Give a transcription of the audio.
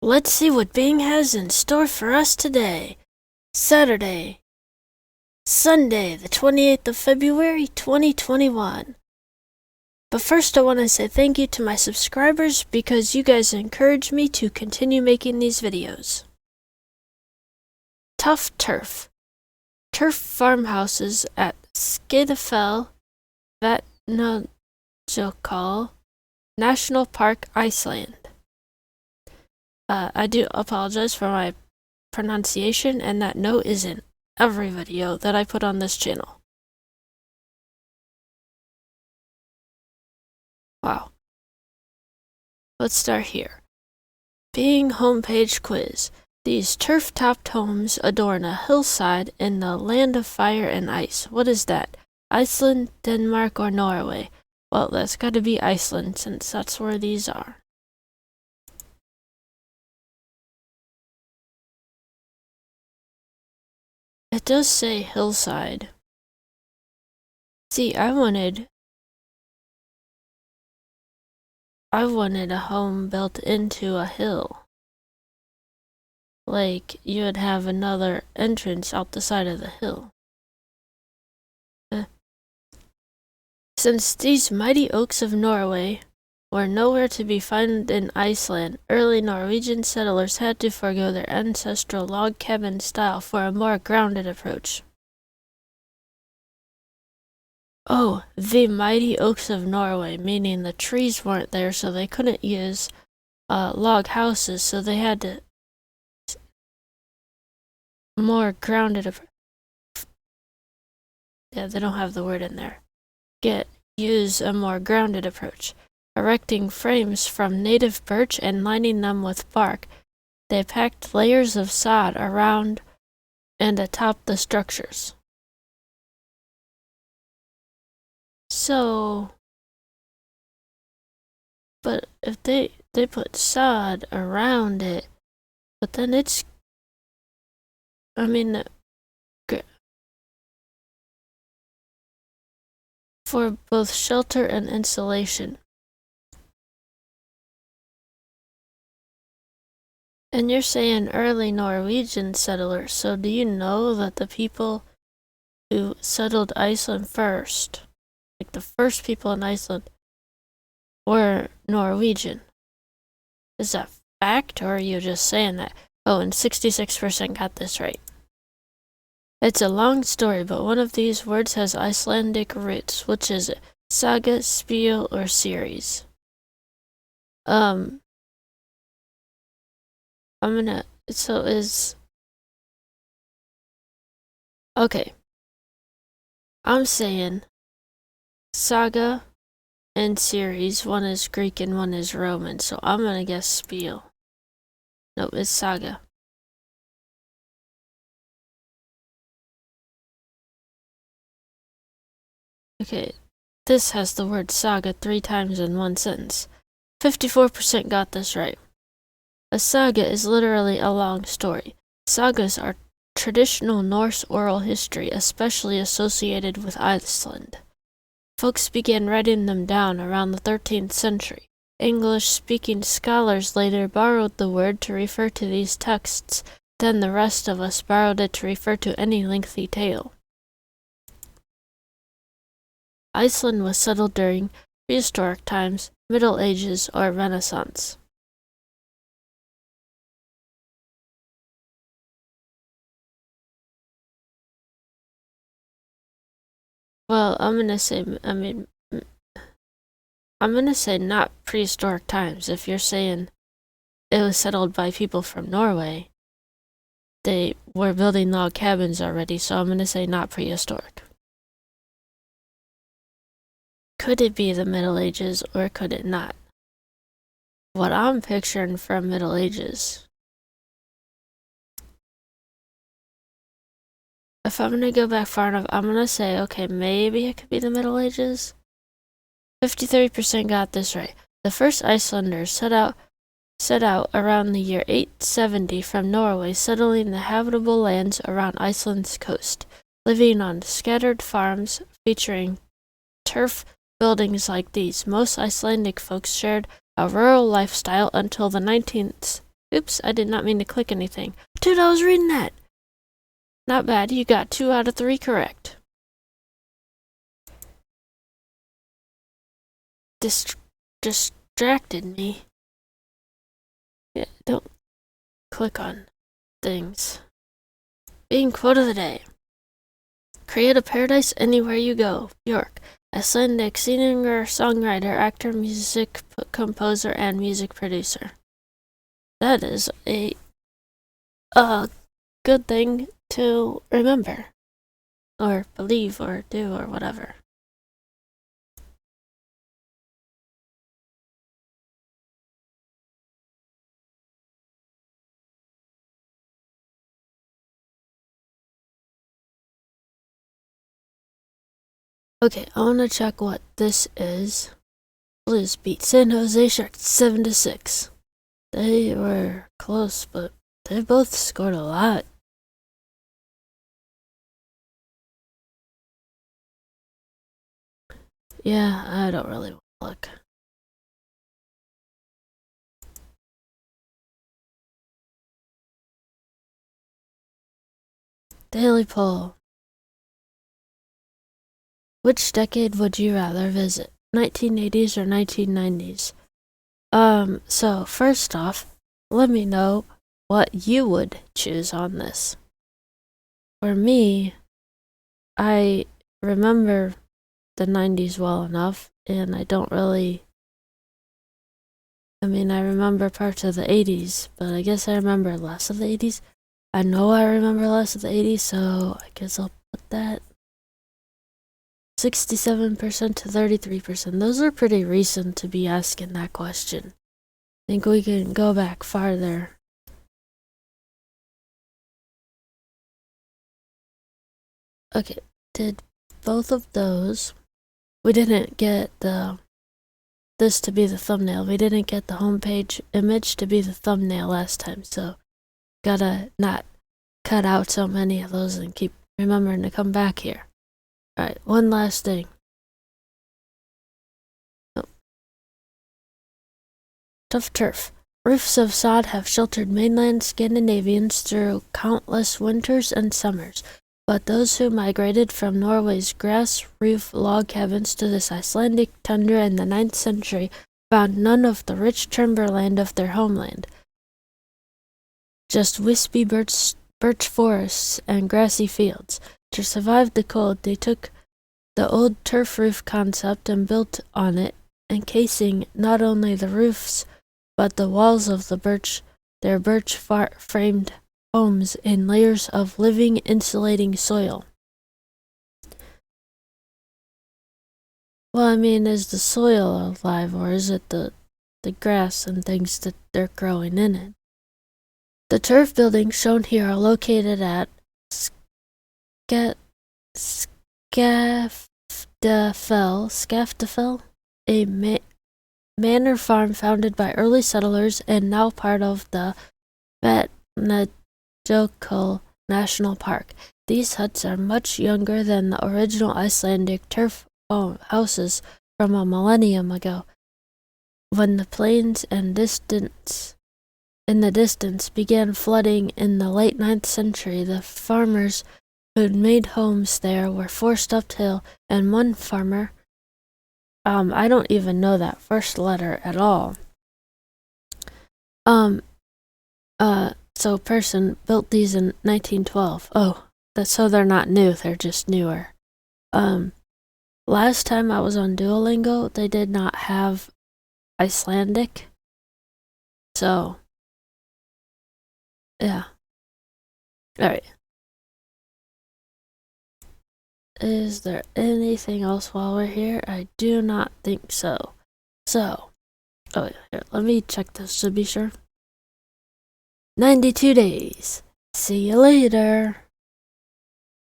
Let's see what Bing has in store for us today. Saturday, Sunday, the 28th of February, 2021. But first I want to say thank you to my subscribers because you guys encourage me to continue making these videos. Tough turf. Turf farmhouses at Skidafell Vatnajökull National Park, Iceland. I do apologize for my pronunciation, and that note is in every video that I put on this channel. Wow. Let's start here. Bing homepage quiz. These turf-topped homes adorn a hillside in the land of fire and ice. What is that? Iceland, Denmark, or Norway? Well, that's got to be Iceland, since that's where these are. It does say hillside. See, I wanted a home built into a hill. Like, you would have another entrance out the side of the hill. Since these mighty oaks of Norway were nowhere to be found in Iceland, early Norwegian settlers had to forego their ancestral log cabin style for a more grounded approach. Oh, the mighty oaks of Norway, meaning the trees weren't there, so they couldn't use log houses, so they had to more grounded approach. Yeah, they don't have the word in there. Use a more grounded approach. Erecting frames from native birch and lining them with bark, they packed layers of sod around and atop the structures. So, but if they put sod around it, but then it's, for both shelter and insulation. And you're saying early Norwegian settlers, so do you know that the people who settled Iceland first, like the first people in Iceland, were Norwegian? Is that fact, or are you just saying that? Oh, and 66% got this right. It's a long story, but one of these words has Icelandic roots. Which is it? Saga, spiel, or series? Okay. I'm saying saga and series. One is Greek and one is Roman, so I'm gonna guess spiel. No, it's saga. Okay, this has the word saga 3 times in one sentence. 54% got this right. A saga is literally a long story. Sagas are traditional Norse oral history, especially associated with Iceland. Folks began writing them down around the 13th century. English-speaking scholars later borrowed the word to refer to these texts, then the rest of us borrowed it to refer to any lengthy tale. Iceland was settled during prehistoric times, Middle Ages, or Renaissance. Well, I'm gonna say not prehistoric times. If you're saying it was settled by people from Norway, they were building log cabins already, so I'm gonna say not prehistoric. Could it be the Middle Ages, or could it not? What I'm picturing from Middle Ages. If I'm gonna go back far enough, I'm gonna say, okay, maybe it could be the Middle Ages. 53% got this right. The first Icelanders set out around the year 870 from Norway, settling the habitable lands around Iceland's coast, living on scattered farms featuring turf buildings like these. Most Icelandic folks shared a rural lifestyle until the 19th Oops, I did not mean to click anything. Dude, I was reading that. Not bad, you got 2 out of 3 correct. Distracted me. Yeah, don't click on things. Being quote of the day. Create a paradise anywhere you go. Bjork. Icelandic singer, songwriter, actor, music composer, and music producer. That is a good thing to remember. Or believe, or do, or whatever. Okay, I want to check what this is. Blues beat San Jose Sharks 7-6. They were close, but they both scored a lot. Yeah, I don't really want to look. Daily poll. Which decade would you rather visit? 1980s or 1990s? So first off, let me know what you would choose on this. For me, I remember the 90s well enough, and I don't really... I mean, I remember parts of the 80s, but I guess I remember less of the 80s. I know I remember less of the 80s, so I guess I'll put that. 67% to 33%. Those are pretty recent to be asking that question. I think we can go back farther. Okay, did both of those... We didn't get this to be the thumbnail. We didn't get the homepage image to be the thumbnail last time, so gotta not cut out so many of those and keep remembering to come back here. Alright, one last thing. Oh. Tough turf. Roofs of sod have sheltered mainland Scandinavians through countless winters and summers, but those who migrated from Norway's grass roof log cabins to this Icelandic tundra in the 9th century found none of the rich timberland of their homeland. Just wispy birch forests and grassy fields. To survive the cold, they took the old turf roof concept and built on it, encasing not only the roofs, but the walls of their birch-framed homes in layers of living, insulating soil. Well, I mean, is the soil alive, or is it the grass and things that they're growing in it? The turf buildings shown here are located at Skaftafell, a manor farm founded by early settlers and now part of the Vatnajökull National Park. These huts are much younger than the original Icelandic turf houses from a millennium ago, when the plains and in the distance began flooding in the late 9th century. The farmers who'd made homes there were forced uphill, and one farmer, I don't even know that first letter at all, so person built these in 1912. Oh, so they're not new, they're just newer. Last time I was on Duolingo, they did not have Icelandic, so yeah. Alright. Is there anything else while we're here? I do not think so. So, here, let me check this to be sure. 92 days. See you later.